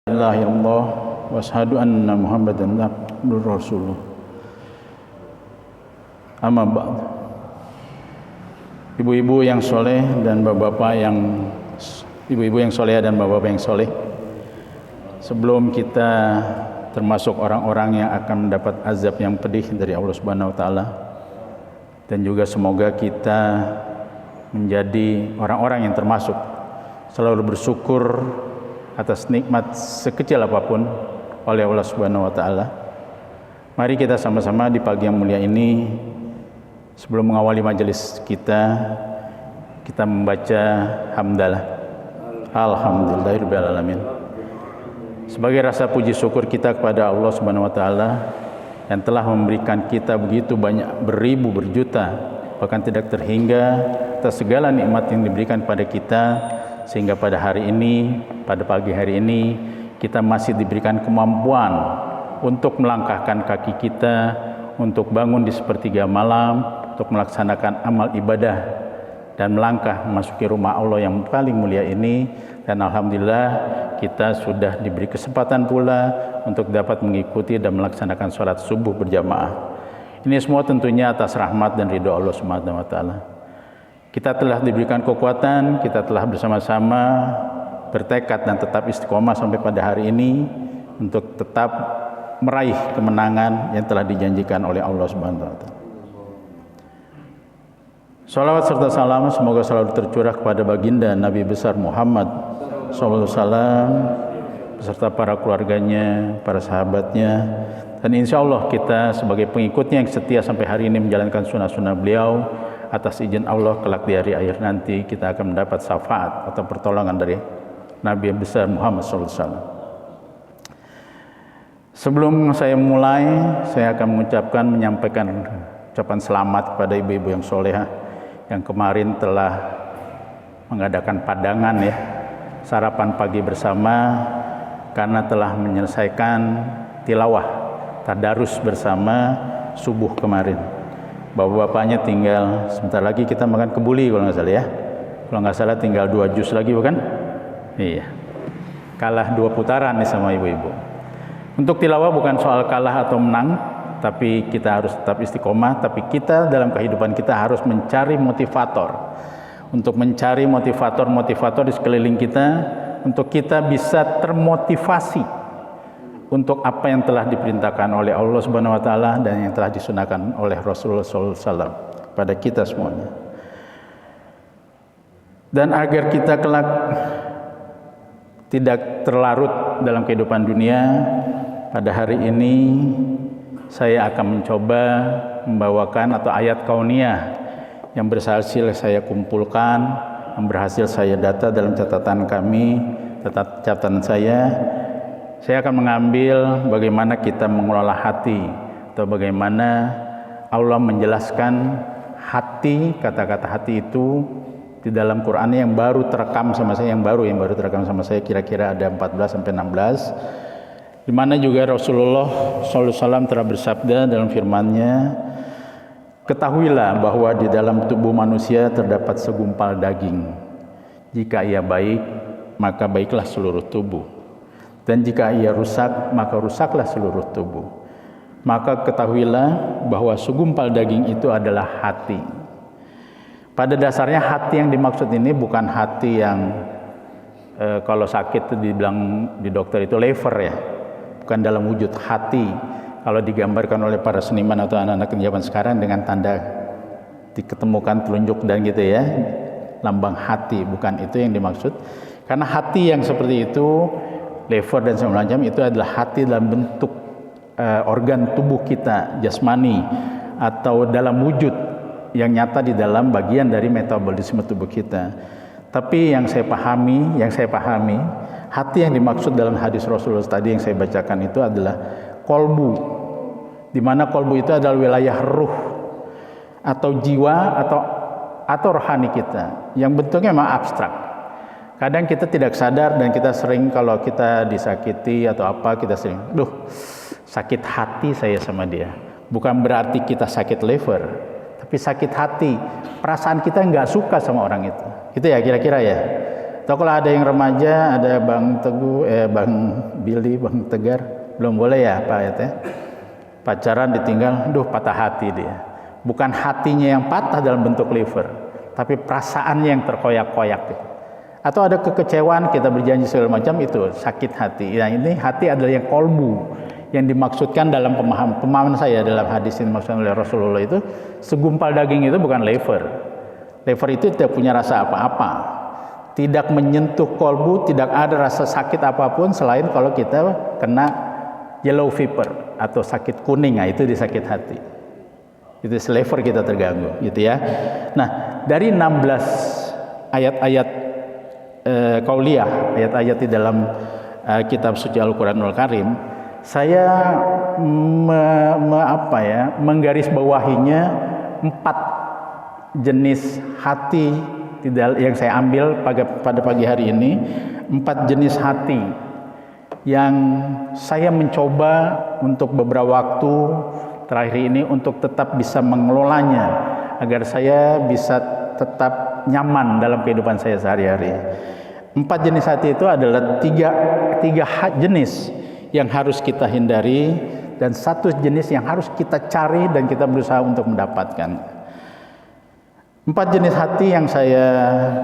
Bismillahirrahmanirrahim wa asyhadu anna Muhammadan abduhu rasuluh. Amma ba'd. Ibu-ibu yang soleh dan bapak-bapak yang ibu-ibu yang soleh dan bapak-bapak yang soleh, sebelum kita termasuk orang-orang yang akan mendapat azab yang pedih dari Allah Subhanahu wa taala, dan juga semoga kita menjadi orang-orang yang termasuk selalu bersyukur atas nikmat sekecil apapun oleh Allah Subhanahu wa taala. Mari kita sama-sama di pagi yang mulia ini, sebelum mengawali majelis kita membaca hamdalah. Alhamdulillahirabbil alamin. Sebagai rasa puji syukur kita kepada Allah Subhanahu wa taala yang telah memberikan kita begitu banyak, beribu, berjuta, bahkan tidak terhingga atas segala nikmat yang diberikan pada kita, sehingga pada hari ini, pada pagi hari ini, kita masih diberikan kemampuan untuk melangkahkan kaki kita, untuk bangun di sepertiga malam, untuk melaksanakan amal ibadah dan melangkah memasuki rumah Allah yang paling mulia ini. Dan alhamdulillah kita sudah diberi kesempatan pula untuk dapat mengikuti dan melaksanakan sholat subuh berjamaah. Ini semua tentunya atas rahmat dan ridho Allah Subhanahu wa taala. Kita telah diberikan kekuatan, kita telah bersama-sama bertekad dan tetap istiqomah sampai pada hari ini untuk tetap meraih kemenangan yang telah dijanjikan oleh Allah Subhanahu wa taala. Salawat serta salam semoga selalu tercurah kepada baginda Nabi besar Muhammad sallallahu alaihi wasallam beserta para keluarganya, para sahabatnya, dan insya Allah kita sebagai pengikutnya yang setia sampai hari ini menjalankan sunnah-sunnah beliau. Atas izin Allah, kelak di hari akhir nanti kita akan mendapat syafaat atau pertolongan dari Nabi besar Muhammad SAW. Sebelum saya mulai, saya akan menyampaikan ucapan selamat kepada ibu-ibu yang solehah yang kemarin telah mengadakan padangan sarapan pagi bersama, karena telah menyelesaikan tilawah tadarus bersama subuh kemarin. Bapak-bapaknya tinggal sebentar lagi kita makan kebuli kalau nggak salah ya. Kalau nggak salah tinggal 2 jus lagi bukan? Iya. Kalah 2 putaran nih sama ibu-ibu. Untuk tilawah bukan soal kalah atau menang, tapi kita harus tetap istiqomah. Tapi kita dalam kehidupan kita harus mencari motivator. Untuk mencari motivator di sekeliling kita, untuk kita bisa termotivasi untuk apa yang telah diperintahkan oleh Allah Subhanahu wa taala dan yang telah disunahkan oleh Rasulullah sallallahu alaihi wasallam pada kita semuanya. Dan agar kita kelak tidak terlarut dalam kehidupan dunia, pada hari ini saya akan mencoba membawakan atau ayat kauniyah yang berhasil saya kumpulkan, yang berhasil saya data dalam catatan kami, catatan saya akan mengambil bagaimana kita mengelola hati, atau bagaimana Allah menjelaskan hati, kata-kata hati itu di dalam Quran yang baru terekam sama saya, yang baru terekam sama saya, kira-kira ada 14 sampai 16, di mana juga Rasulullah SAW telah bersabda dalam firman-Nya, ketahuilah bahwa di dalam tubuh manusia terdapat segumpal daging. Jika ia baik, maka baiklah seluruh tubuh. Dan jika ia rusak, maka rusaklah seluruh tubuh. Maka ketahuilah bahwa segumpal daging itu adalah hati. Pada dasarnya hati yang dimaksud ini bukan hati yang kalau sakit itu dibilang di dokter itu lever ya. Bukan dalam wujud hati. Kalau digambarkan oleh para seniman atau anak-anak zaman sekarang dengan tanda diketemukan telunjuk dan gitu ya. Lambang hati, bukan itu yang dimaksud. Karena hati yang seperti itu, lever dan segala macam, itu adalah hati dalam bentuk organ tubuh kita, jasmani, atau dalam wujud yang nyata di dalam bagian dari metabolisme tubuh kita. Tapi yang saya pahami, hati yang dimaksud dalam hadis Rasulullah tadi yang saya bacakan itu adalah kolbu, di mana kolbu itu adalah wilayah ruh atau jiwa atau rohani kita, yang bentuknya memang abstrak. Kadang kita tidak sadar dan kita sering kalau kita disakiti atau apa, kita sering, sakit hati saya sama dia. Bukan berarti kita sakit liver, tapi sakit hati. Perasaan kita nggak suka sama orang itu. Itu ya kira-kira ya. Atau kalau ada yang remaja, ada Bang Teguh, Bang Billy, Bang Tegar, belum boleh ya Pak Ayat ya. Pacaran ditinggal, patah hati dia. Bukan hatinya yang patah dalam bentuk liver, tapi perasaannya yang terkoyak-koyak gitu. Atau ada kekecewaan, kita berjanji segala macam, itu sakit hati. Nah ini hati adalah yang kolbu, yang dimaksudkan dalam pemahaman saya dalam hadis yang dimaksudkan oleh Rasulullah itu, segumpal daging itu bukan liver. Liver itu tidak punya rasa apa-apa, tidak menyentuh kolbu, tidak ada rasa sakit apapun selain kalau kita kena yellow fever atau sakit kuning, nah itu di sakit hati. Itu liver kita terganggu, gitu ya. Nah, dari 16 ayat-ayat qauliyah, ayat-ayat di dalam kitab suci Al-Qur'anul Karim, saya menggarisbawahinya 4 jenis hati yang saya ambil pada pagi hari ini. 4 jenis hati yang saya mencoba untuk beberapa waktu terakhir ini untuk tetap bisa mengelolanya agar saya bisa tetap nyaman dalam kehidupan saya sehari-hari. 4 jenis hati itu adalah tiga jenis yang harus kita hindari dan 1 jenis yang harus kita cari dan kita berusaha untuk mendapatkan. 4 jenis hati yang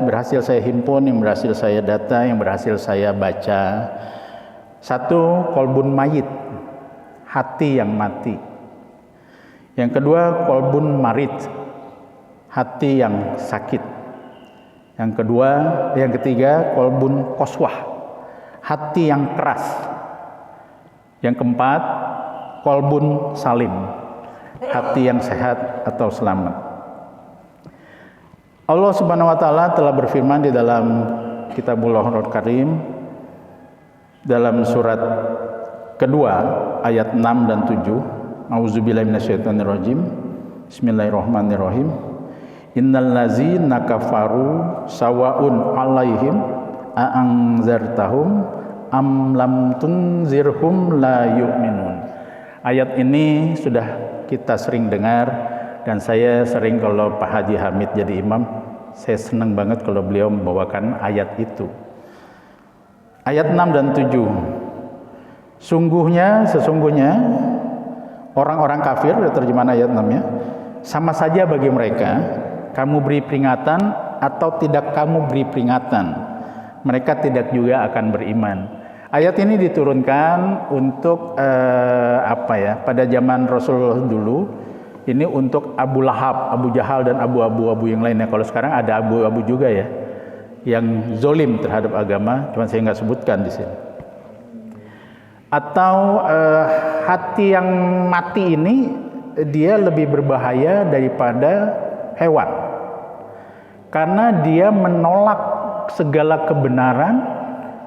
berhasil saya himpun, yang berhasil saya data, yang berhasil saya baca. 1, kolbun mayit, hati yang mati. Yang kedua, kolbun marid, hati yang sakit. Yang ketiga, kolbun koswah, hati yang keras. Yang keempat, kolbun salim, hati yang sehat atau selamat. Allah Subhanahu wa taala telah berfirman di dalam Kitabul Karim dalam surat kedua ayat 6 dan 7. Auzubillahi minasyaitonirrajim. Bismillahirrahmanirrahim. Innal ladzina kafaru sawaun 'alaihim a'anzartahum am lam tunzirhum la yu'minun. Ayat ini sudah kita sering dengar dan saya sering kalau Pak Haji Hamid jadi imam, saya senang banget kalau beliau membawakan ayat itu. Ayat 6 dan 7. Sesungguhnya orang-orang kafir, terjemahan ayat 6 ya, sama saja bagi mereka kamu beri peringatan atau tidak kamu beri peringatan, mereka tidak juga akan beriman. Ayat ini diturunkan untuk pada zaman Rasulullah dulu, ini untuk Abu Lahab, Abu Jahal dan abu-abu yang lainnya. Kalau sekarang ada abu-abu juga ya, yang zolim terhadap agama, cuma saya nggak sebutkan di sini. Atau hati yang mati ini dia lebih berbahaya daripada hewan, karena dia menolak segala kebenaran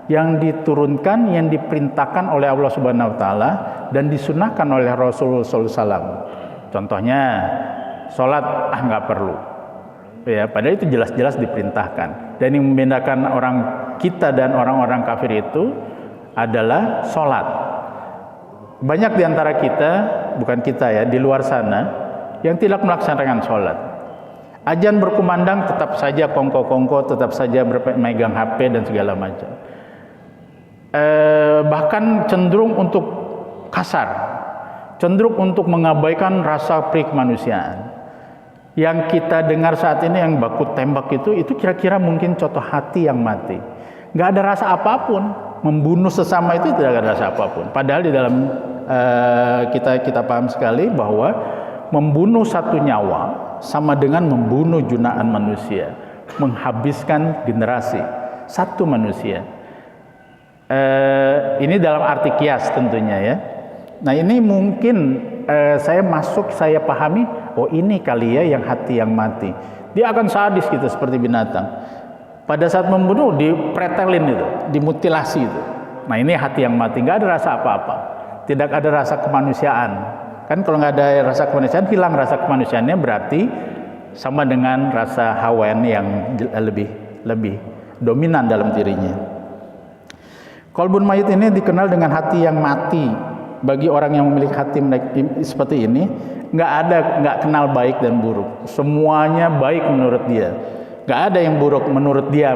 yang diturunkan, yang diperintahkan oleh Allah Subhanahu wa taala dan disunahkan oleh Rasulullah SAW. Contohnya sholat nggak perlu ya, padahal itu jelas-jelas diperintahkan. Dan yang membedakan orang kita dan orang-orang kafir itu adalah sholat. Banyak di antara kita, bukan kita ya, di luar sana yang tidak melaksanakan sholat. Azan berkumandang tetap saja kongko-kongko, tetap saja memegang HP dan segala macam. Bahkan cenderung untuk kasar, cenderung untuk mengabaikan rasa kemanusiaan. Yang kita dengar saat ini yang baku tembak itu kira-kira mungkin contoh hati yang mati. Nggak ada rasa apapun, membunuh sesama itu tidak ada rasa apapun. Padahal di dalam kita paham sekali bahwa membunuh satu nyawa sama dengan membunuh jutaan manusia, menghabiskan generasi satu manusia. Ini dalam arti kias tentunya ya. Nah ini mungkin saya pahami, oh ini kali ya yang hati yang mati. Dia akan sadis gitu seperti binatang. Pada saat membunuh dipretelin itu, dimutilasi itu. Nah ini hati yang mati, nggak ada rasa apa-apa, tidak ada rasa kemanusiaan. Kan kalau nggak ada rasa kemanusiaan, hilang rasa kemanusiaannya, berarti sama dengan rasa hawan yang lebih dominan dalam dirinya. Kolbun mayit ini dikenal dengan hati yang mati. Bagi orang yang memiliki hati seperti ini, nggak kenal baik dan buruk. Semuanya baik menurut dia. Nggak ada yang buruk menurut dia.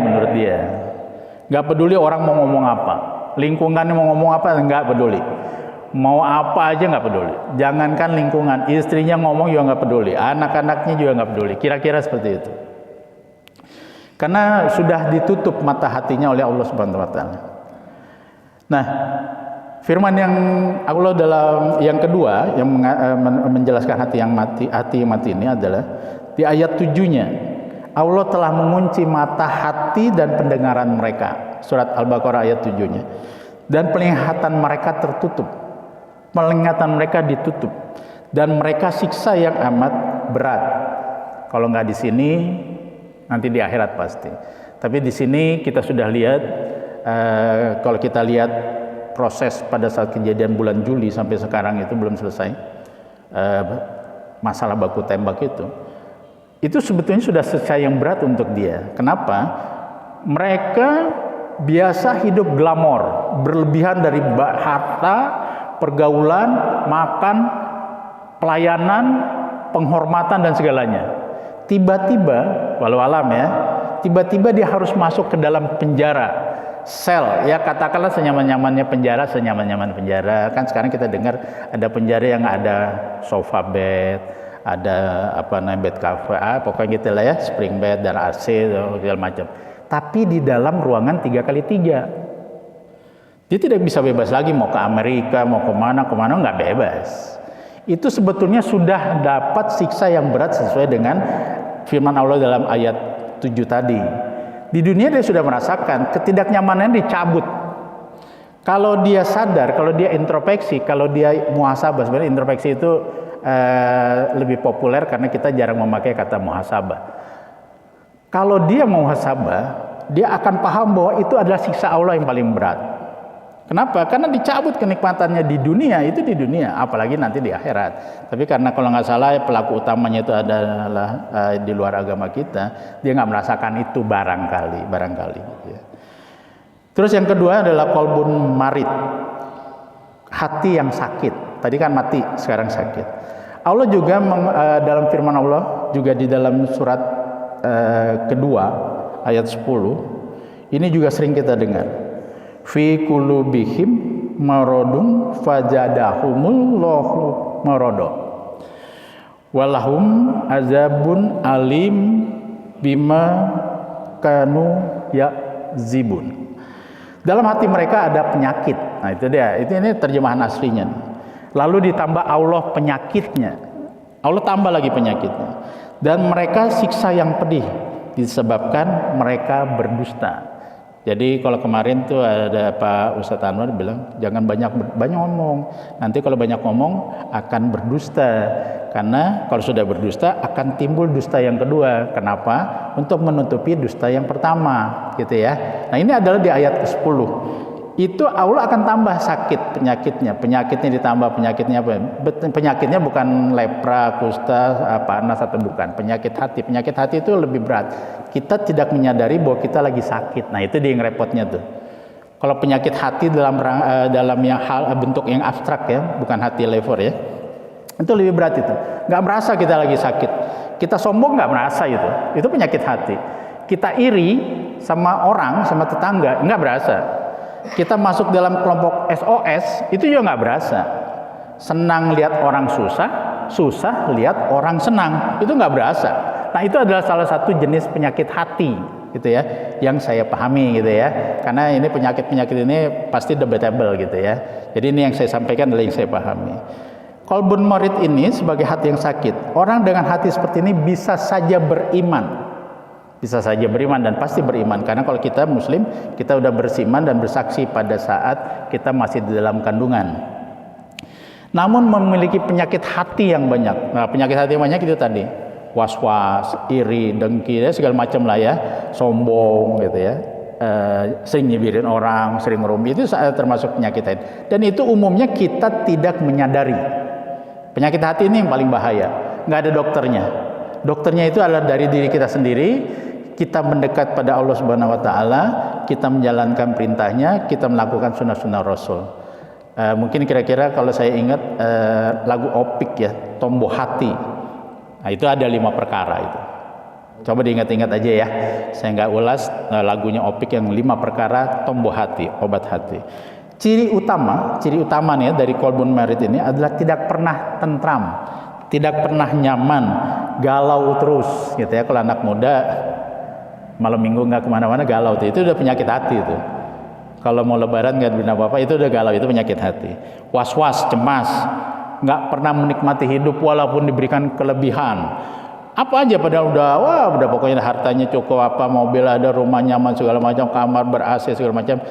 Nggak peduli orang mau ngomong apa, lingkungannya mau ngomong apa, nggak peduli. Mau apa aja nggak peduli. Jangankan lingkungan, istrinya ngomong juga nggak peduli, anak-anaknya juga nggak peduli. Kira-kira seperti itu. Karena sudah ditutup mata hatinya oleh Allah Subhanahu wa taala. Nah, firman yang Allah dalam yang kedua yang menjelaskan hati yang mati ini adalah di ayat 7-nya. Allah telah mengunci mata hati dan pendengaran mereka. Surat Al-Baqarah ayat 7-nya. Dan penglihatan mereka tertutup. Penglihatan mereka ditutup dan mereka siksa yang amat berat. Kalau nggak di sini, nanti di akhirat pasti. Tapi di sini kita sudah lihat, kalau kita lihat proses pada saat kejadian bulan Juli sampai sekarang itu belum selesai, masalah baku tembak itu sebetulnya sudah selesai yang berat untuk dia. Kenapa? Mereka biasa hidup glamor, berlebihan dari harta, pergaulan, makan, pelayanan, penghormatan dan segalanya. Tiba-tiba, walau alam ya, tiba-tiba dia harus masuk ke dalam penjara, sel, ya katakanlah senyaman-nyamannya penjara, senyaman-nyaman penjara. Kan sekarang kita dengar ada penjara yang ada sofa bed, ada bed cafe, pokoknya gitu lah ya, spring bed dan AC segala macam. Tapi di dalam ruangan 3x3. Dia tidak bisa bebas lagi, mau ke Amerika, mau kemana nggak bebas. Itu sebetulnya sudah dapat siksa yang berat sesuai dengan firman Allah dalam ayat 7 tadi. Di dunia dia sudah merasakan ketidaknyamanannya dicabut. Kalau dia sadar, kalau dia introspeksi, kalau dia muhasabah, sebenarnya introspeksi itu lebih populer karena kita jarang memakai kata muhasabah. Kalau dia muhasabah, dia akan paham bahwa itu adalah siksa Allah yang paling berat. Kenapa? Karena dicabut kenikmatannya di dunia, itu di dunia, apalagi nanti di akhirat. Tapi karena kalau nggak salah pelaku utamanya itu adalah di luar agama kita, dia nggak merasakan itu barangkali. Ya. Terus yang kedua adalah qalbun marid, hati yang sakit. Tadi kan mati, sekarang sakit. Allah juga dalam firman Allah juga di dalam surat kedua ayat 10 ini juga sering kita dengar. Fi qulubihim maradun fajadahumullahu marada walahum azabun alim bima kanu yakzibun. Dalam hati mereka ada penyakit. Nah itu dia, ini terjemahan aslinya. Lalu ditambah Allah penyakitnya, Allah tambah lagi penyakitnya, dan mereka siksa yang pedih disebabkan mereka berdusta. Jadi kalau kemarin tuh ada Pak Ustadz Anwar bilang jangan banyak ngomong. Nanti kalau banyak ngomong akan berdusta. Karena kalau sudah berdusta akan timbul dusta yang kedua. Kenapa? Untuk menutupi dusta yang pertama, gitu ya. Nah, ini adalah di ayat ke-10. Itu Allah akan tambah sakit penyakitnya. Penyakitnya ditambah penyakitnya apa? Penyakitnya bukan lepra, kusta, panas atau bukan. Penyakit hati. Penyakit hati itu lebih berat. Kita tidak menyadari bahwa kita lagi sakit. Nah, itu dia yang repotnya tuh. Kalau penyakit hati dalam yang bentuk yang abstrak ya, bukan hati lever ya. Itu lebih berat itu. Nggak merasa kita lagi sakit. Kita sombong nggak merasa itu. Itu penyakit hati. Kita iri sama orang, sama tetangga, nggak berasa. Kita masuk dalam kelompok SOS, itu juga nggak berasa. Senang lihat orang susah, susah lihat orang senang, itu nggak berasa. Nah itu adalah salah satu jenis penyakit hati, gitu ya, yang saya pahami, gitu ya. Karena ini penyakit ini pasti debatable, gitu ya. Jadi ini yang saya sampaikan adalah yang saya pahami. Qalbun marid ini sebagai hati yang sakit. Orang dengan hati seperti ini bisa saja beriman. Bisa saja beriman dan pasti beriman. Karena kalau kita muslim, kita udah beriman dan bersaksi pada saat kita masih di dalam kandungan. Namun memiliki penyakit hati yang banyak. Nah, penyakit hati yang banyak itu tadi. Was-was, iri, dengki, segala macam lah ya. Sombong gitu ya. Sering nyibirin orang, sering ngerumpi. Itu termasuk penyakit hati. Dan itu umumnya kita tidak menyadari. Penyakit hati ini yang paling bahaya. Nggak ada dokternya. Dokternya itu adalah dari diri kita sendiri. Kita mendekat pada Allah Subhanahu wa taala, kita menjalankan perintahnya, kita melakukan sunnah-sunnah Rasul. Mungkin kira-kira kalau saya ingat lagu Opik ya, Tombo Hati. Nah, itu ada 5 perkara itu. Coba diingat-ingat aja ya. Saya nggak ulas lagunya Opik yang 5 perkara tombo hati, obat hati. Ciri utama nih ya, dari kolbun merit ini adalah tidak pernah tentram, tidak pernah nyaman, galau terus gitu ya. Kalau anak muda malam minggu nggak kemana-mana galau tuh, itu udah penyakit hati itu. Kalau mau lebaran nggak beli apa-apa, itu udah galau, itu penyakit hati. Was-was, cemas, nggak pernah menikmati hidup walaupun diberikan kelebihan. Apa aja padahal udah pokoknya hartanya cukup, apa mobil ada, rumah nyaman segala macam, kamar ber-AC segala macam.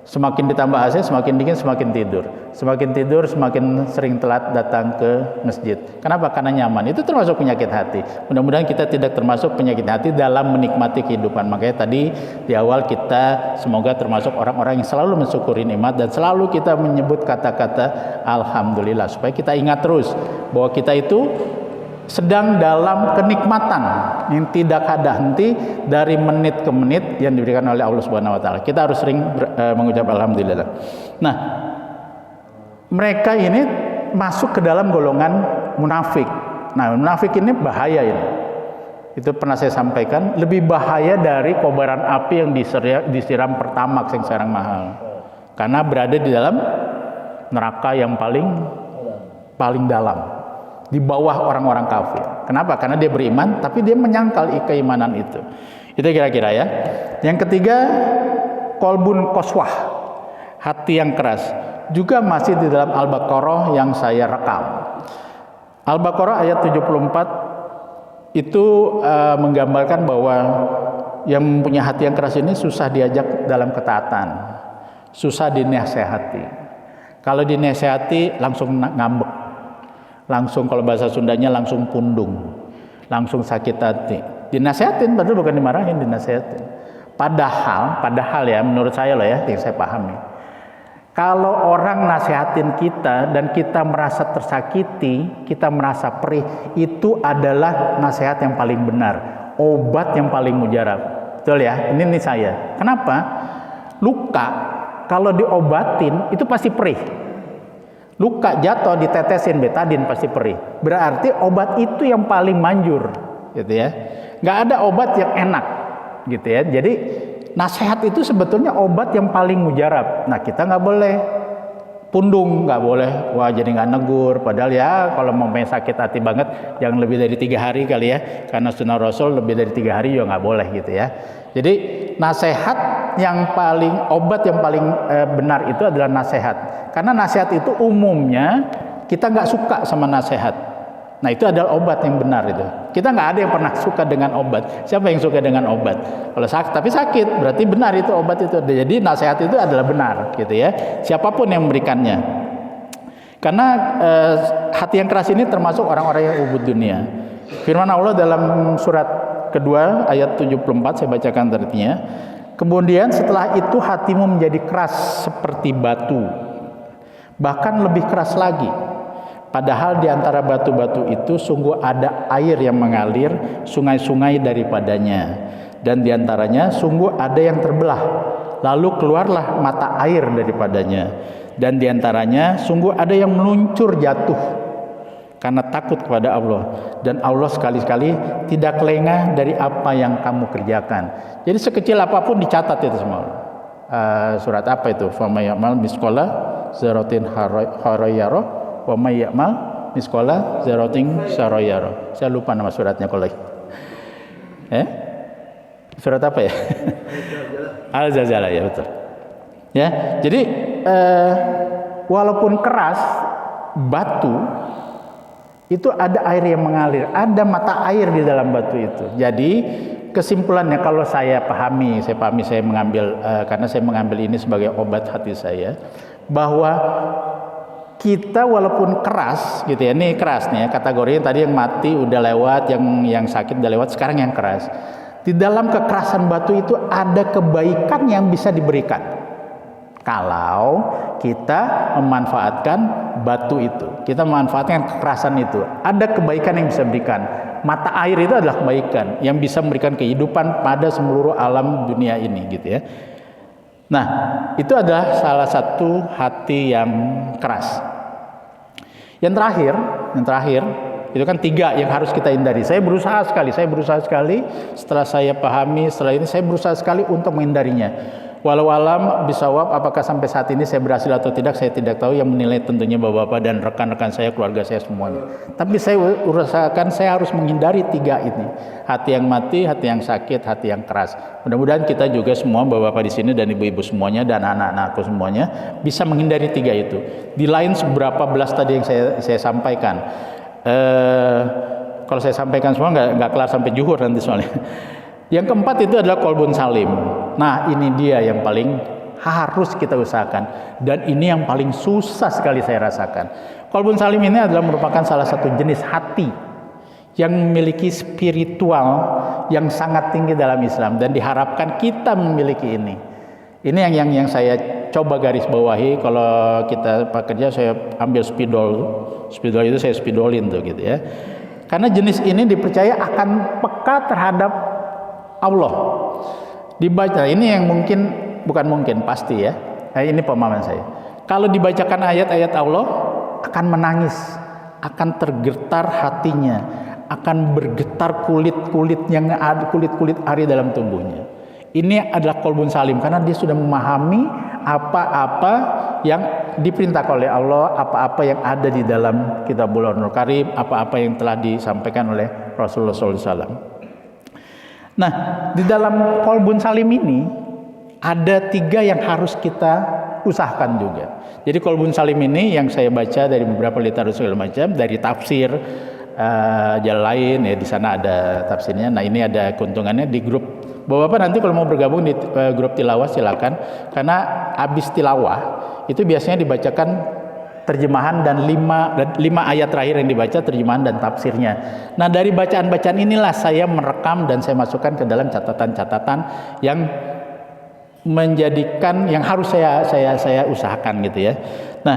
Semakin ditambah AC, semakin dingin, semakin tidur. Semakin tidur, semakin sering telat datang ke masjid. Kenapa? Karena nyaman. Itu termasuk penyakit hati. Mudah-mudahan kita tidak termasuk penyakit hati dalam menikmati kehidupan. Makanya tadi di awal kita semoga termasuk orang-orang yang selalu mensyukuri nikmat dan selalu kita menyebut kata-kata alhamdulillah. Supaya kita ingat terus bahwa kita itu sedang dalam kenikmatan yang tidak ada henti dari menit ke menit yang diberikan oleh Allah Subhanahu wa taala. Kita harus sering mengucap alhamdulillah. Nah, mereka ini masuk ke dalam golongan munafik. Nah, munafik ini bahaya ini. Itu pernah saya sampaikan, lebih bahaya dari kobaran api yang disiram pertamax yang sekarang mahal. Karena berada di dalam neraka yang paling dalam. Di bawah orang-orang kafir. Kenapa? Karena dia beriman, tapi dia menyangkal keimanan itu. Itu kira-kira ya. Yang ketiga, kolbun qaswah, hati yang keras. Juga masih di dalam Al-Baqarah yang saya rekam. Al-Baqarah ayat 74 itu menggambarkan bahwa yang mempunyai hati yang keras ini susah diajak dalam ketaatan, susah dinasehati. Kalau dinasehati langsung ngambek. Langsung kalau bahasa Sundanya langsung pundung, langsung sakit hati. Dinasehatin, padahal bukan dimarahin, dinasehatin. Padahal ya, menurut saya loh ya, yang saya pahami. Kalau orang nasehatin kita dan kita merasa tersakiti, kita merasa perih, itu adalah nasihat yang paling benar, obat yang paling mujarab. Betul ya? Ini saya. Kenapa? Luka kalau diobatin itu pasti perih. Luka jatuh ditetesin betadin pasti perih. Berarti obat itu yang paling manjur, gitu ya. Nggak ada obat yang enak, gitu ya. Jadi nasihat itu sebetulnya obat yang paling mujarab. Nah, kita nggak boleh pundung, nggak boleh wah jadi nggak negur. Padahal ya kalau mau sakit hati banget, jangan lebih dari 3 hari kali ya. Karena sunnah Rasul lebih dari 3 hari juga nggak boleh gitu ya. Jadi nasihat yang paling, obat yang paling benar itu adalah nasihat. Karena nasihat itu umumnya kita nggak suka sama nasihat. Nah, itu adalah obat yang benar itu. Kita nggak ada yang pernah suka dengan obat. Siapa yang suka dengan obat? Kalau sakit, tapi sakit, berarti benar itu obat itu. Jadi nasihat itu adalah benar, gitu ya. Siapapun yang memberikannya. Karena hati yang keras ini termasuk orang-orang yang ubud dunia. Firman Allah dalam surat kedua ayat 74, saya bacakan artinya. Kemudian setelah itu hatimu menjadi keras seperti batu, bahkan lebih keras lagi. Padahal di antara batu-batu itu sungguh ada air yang mengalir, sungai-sungai daripadanya. Dan di antaranya sungguh ada yang terbelah, lalu keluarlah mata air daripadanya. Dan di antaranya sungguh ada yang meluncur jatuh karena takut kepada Allah. Dan Allah sekali-kali tidak lengah dari apa yang kamu kerjakan. Jadi sekecil apapun dicatat itu semua. Surat apa itu? Faman ya'mal misqala dzarratin khairayara wa may ya'mal misqala dzarratin syarrayara. Saya lupa nama suratnya kalau lagi. Surat apa ya? Al-Zalzalah ya, betul. Ya, jadi walaupun keras batu itu ada air yang mengalir, ada mata air di dalam batu itu. Jadi kesimpulannya kalau saya pahami saya mengambil karena saya mengambil ini sebagai obat hati saya, bahwa kita walaupun keras gitu ya, ini keras nih ya, kategorinya tadi yang mati udah lewat, yang sakit udah lewat, sekarang yang keras. Di dalam kekerasan batu itu ada kebaikan yang bisa diberikan kalau kita memanfaatkan batu itu, kita memanfaatkan kekerasan itu, ada kebaikan yang bisa diberikan. Mata air itu adalah kebaikan yang bisa memberikan kehidupan pada seluruh alam dunia ini gitu ya. Nah, itu adalah salah satu hati yang keras. Yang terakhir Itu kan 3 yang harus kita hindari. Saya berusaha sekali setelah saya pahami, setelah ini saya berusaha sekali untuk menghindarinya. Walau alam bisawab, apakah sampai saat ini saya berhasil atau tidak, saya tidak tahu. Yang menilai tentunya bapak-bapak dan rekan-rekan saya, keluarga saya semuanya. Tapi saya usahakan saya harus menghindari 3 ini. Hati yang mati, hati yang sakit, hati yang keras. Mudah-mudahan kita juga semua, bapak-bapak di sini dan ibu-ibu semuanya dan anak-anakku semuanya bisa menghindari 3 itu. Di lain seberapa belas tadi yang saya sampaikan. Kalau saya sampaikan semua nggak kelar sampai zuhur nanti soalnya. Yang keempat itu adalah qalbun salim. Nah, ini dia yang paling harus kita usahakan, dan ini yang paling susah sekali saya rasakan. Qalbun salim ini adalah merupakan salah satu jenis hati yang memiliki spiritual yang sangat tinggi dalam Islam, dan diharapkan kita memiliki ini. Ini yang saya coba garis bawahi. Kalau kita pekerja, saya ambil spidol itu saya spidolin tuh gitu ya. Karena jenis ini dipercaya akan peka terhadap Allah. Dibaca ini yang pasti ya. Ini pemahaman saya. Kalau dibacakan ayat-ayat Allah, akan menangis, akan tergetar hatinya, akan bergetar kulit-kulit ari dalam tubuhnya. Ini adalah qalbun salim karena dia sudah memahami apa-apa yang diperintahkan oleh Allah, apa-apa yang ada di dalam Kitabul Karim, apa-apa yang telah disampaikan oleh Rasulullah SAW. Nah, di dalam qalbun salim ini ada 3 yang harus kita usahakan juga. Jadi qalbun salim ini yang saya baca dari beberapa literatur segala macam, dari tafsir jalan lain ya, di sana ada tafsirnya. Nah, ini ada keuntungannya di grup. Bapak-bapak nanti kalau mau bergabung di grup tilawah silakan, karena habis tilawah itu biasanya dibacakan terjemahan dan 5 ayat terakhir yang dibaca terjemahan dan tafsirnya. Nah, dari bacaan-bacaan inilah saya merekam dan saya masukkan ke dalam catatan-catatan yang menjadikan yang harus saya usahakan gitu ya. Nah,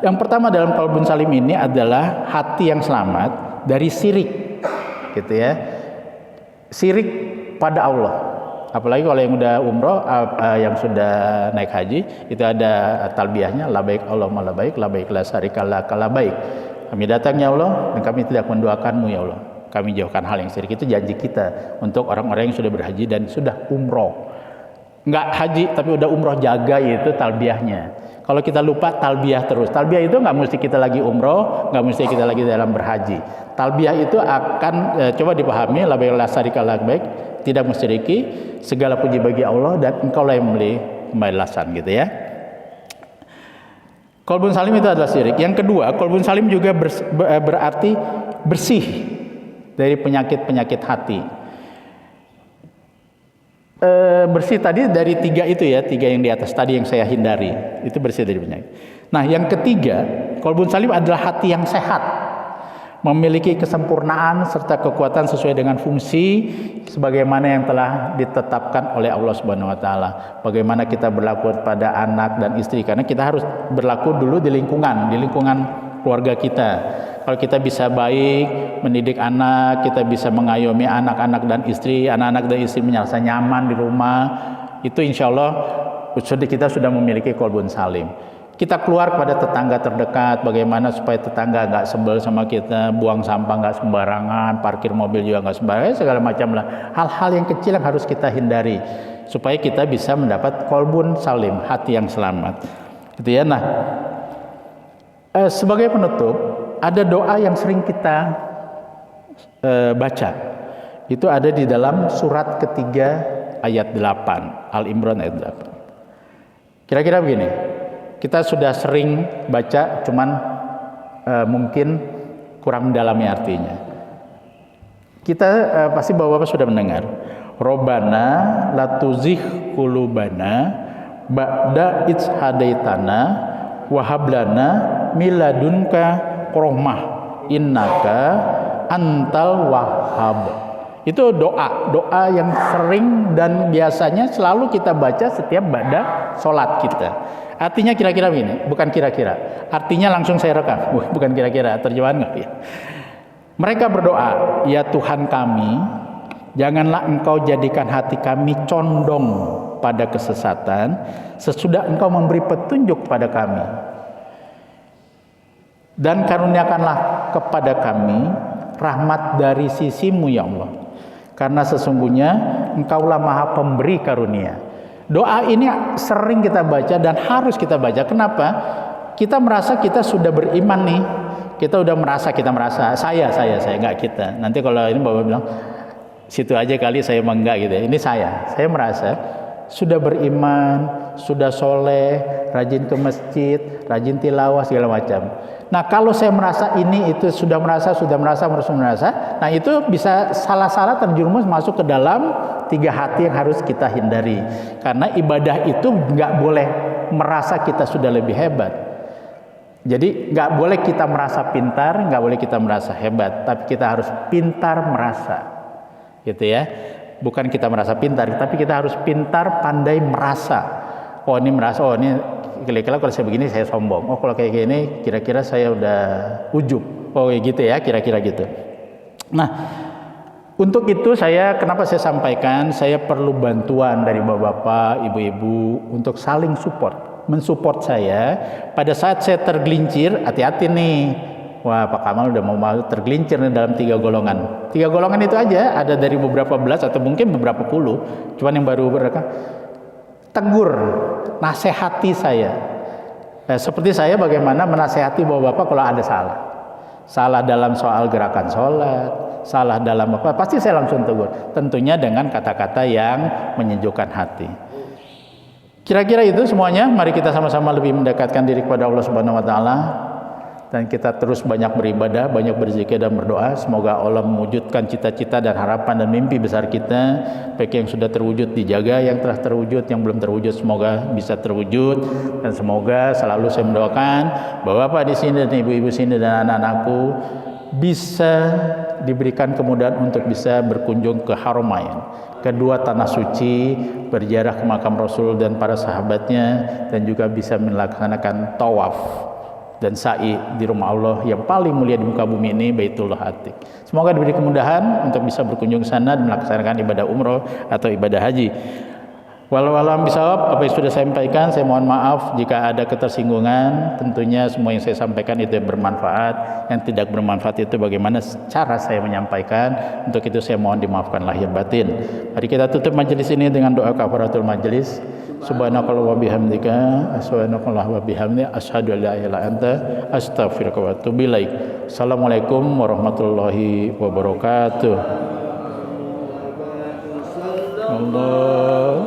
yang pertama dalam qalbun salim ini adalah hati yang selamat dari syirik gitu ya. Syirik pada Allah. Apalagi kalau yang udah umroh, yang sudah naik haji, itu ada talbiyahnya, labaik Allahumma labaik, labaik la syarika laka labaik. Kami datang ya Allah, dan kami tidak mendoakanmu ya Allah. Kami jauhkan hal yang syirik. Itu janji kita untuk orang-orang yang sudah berhaji dan sudah umroh. Nggak haji tapi udah umroh, jaga itu talbiyahnya. Kalau kita lupa talbiyah terus. Talbiyah itu nggak mesti kita lagi umroh, nggak mesti kita lagi dalam berhaji. Talbiyah itu akan coba dipahami, labaik la syarika laka labaik, tidak musyriki, segala puji bagi Allah dan engkau lah yang memberi pembalasan gitu ya. Qalbun salim itu adalah syirik. Yang kedua, qalbun salim juga berarti bersih dari penyakit-penyakit hati. Bersih tadi dari 3 itu ya, 3 yang di atas tadi yang saya hindari, itu bersih dari penyakit. Nah, yang ketiga, qalbun salim adalah hati yang sehat, memiliki kesempurnaan serta kekuatan sesuai dengan fungsi sebagaimana yang telah ditetapkan oleh Allah Subhanahu wa taala. Bagaimana kita berlaku pada anak dan istri, karena kita harus berlaku dulu di lingkungan keluarga kita. Kalau kita bisa baik mendidik anak, kita bisa mengayomi anak-anak dan istri, anak-anak dan istri merasa nyaman di rumah, itu insya Allah kita sudah memiliki qalbun salim. Kita keluar pada tetangga terdekat, bagaimana supaya tetangga nggak sebel sama kita, buang sampah nggak sembarangan, parkir mobil juga nggak sembarangan, segala macam lah. Hal-hal yang kecil yang harus kita hindari supaya kita bisa mendapat qalbun salim, hati yang selamat. Gitu ya. Nah, sebagai penutup, ada doa yang sering kita baca. Itu ada di dalam surat ketiga ayat 8, Al-Imran ayat 8. Kira-kira begini. Kita sudah sering baca, cuman mungkin kurang mendalami artinya. Kita pasti bapak-bapak sudah mendengar. Robbana latuzigh qulubana ba'da idh hadaitana wa hab lana min ladunka rahmah innaka antal wahhab. Itu doa yang sering dan biasanya selalu kita baca setiap ba'da sholat kita. Artinya kira-kira begini, bukan kira-kira. Artinya langsung saya rekam, bukan kira-kira, terjemahan nggak ya. Mereka berdoa, ya Tuhan kami, janganlah Engkau jadikan hati kami condong pada kesesatan, sesudah Engkau memberi petunjuk pada kami. Dan karuniakanlah kepada kami rahmat dari sisimu ya Allah. Karena sesungguhnya Engkaulah Maha Pemberi karunia. Doa ini sering kita baca dan harus kita baca. Kenapa? Kita merasa kita sudah beriman nih. Kita udah merasa, saya enggak kita. Nanti kalau ini Bapak bilang situ aja kali saya enggak gitu ya. Ini saya merasa sudah beriman, sudah soleh, rajin ke masjid, rajin tilawah segala macam. Nah kalau saya merasa ini itu sudah merasa, nah itu bisa salah-salah terjerumus masuk ke dalam 3 hati yang harus kita hindari. Karena ibadah itu nggak boleh merasa kita sudah lebih hebat. Jadi nggak boleh kita merasa pintar, nggak boleh kita merasa hebat, tapi kita harus pintar merasa, gitu ya. Bukan kita merasa pintar, tapi kita harus pintar pandai merasa. Oh ini merasa, oh ini kira-kira kalau saya begini saya sombong. Oh kalau kayak gini kira-kira saya udah ujub. Oh kayak gitu ya, kira-kira gitu. Nah, untuk itu kenapa saya sampaikan, saya perlu bantuan dari bapak-bapak, ibu-ibu untuk saling support, mensupport saya pada saat saya tergelincir. Hati-hati nih. Wah, Pak Kamal udah mau tergelincir nih dalam 3 golongan. 3 golongan itu aja, ada dari beberapa belas atau mungkin beberapa puluh. Cuman yang baru mereka tegur, nasihati saya. Seperti saya bagaimana menasihati bapak-bapak kalau ada salah. Salah dalam soal gerakan sholat, salah dalam apa, pasti saya langsung tegur. Tentunya dengan kata-kata yang menyejukkan hati. Kira-kira itu semuanya. Mari kita sama-sama lebih mendekatkan diri kepada Allah Subhanahu wa taala. Dan kita terus banyak beribadah, banyak berzikir dan berdoa. Semoga Allah mewujudkan cita-cita dan harapan dan mimpi besar kita. Baik yang sudah terwujud dijaga, yang telah terwujud, yang belum terwujud semoga bisa terwujud. Dan semoga selalu saya mendoakan bahwa Bapak di sini dan ibu-ibu sini dan anak-anakku bisa diberikan kemudahan untuk bisa berkunjung ke Haramain, kedua tanah suci, berziarah ke makam Rasul dan para sahabatnya, dan juga bisa melaksanakan tawaf dan sa'i di rumah Allah yang paling mulia di muka bumi ini, Baitullah Atiq. Semoga diberi kemudahan untuk bisa berkunjung sana dan melaksanakan ibadah umroh atau ibadah haji. Wallahu a'lam bishawab. Apa yang sudah saya sampaikan, saya mohon maaf jika ada ketersinggungan. Tentunya semua yang saya sampaikan itu bermanfaat. Yang tidak bermanfaat itu bagaimana cara saya menyampaikan. Untuk itu saya mohon dimaafkan lahir batin. Mari kita tutup majelis ini dengan doa kafaratul majelis. Subhanakallah wa bihamdika, subhanakallah wa bihamdika, asyhadu an la ilaha illa anta, astaghfiruka wa atubu ilaik. Assalamualaikum warahmatullahi wabarakatuh. Allah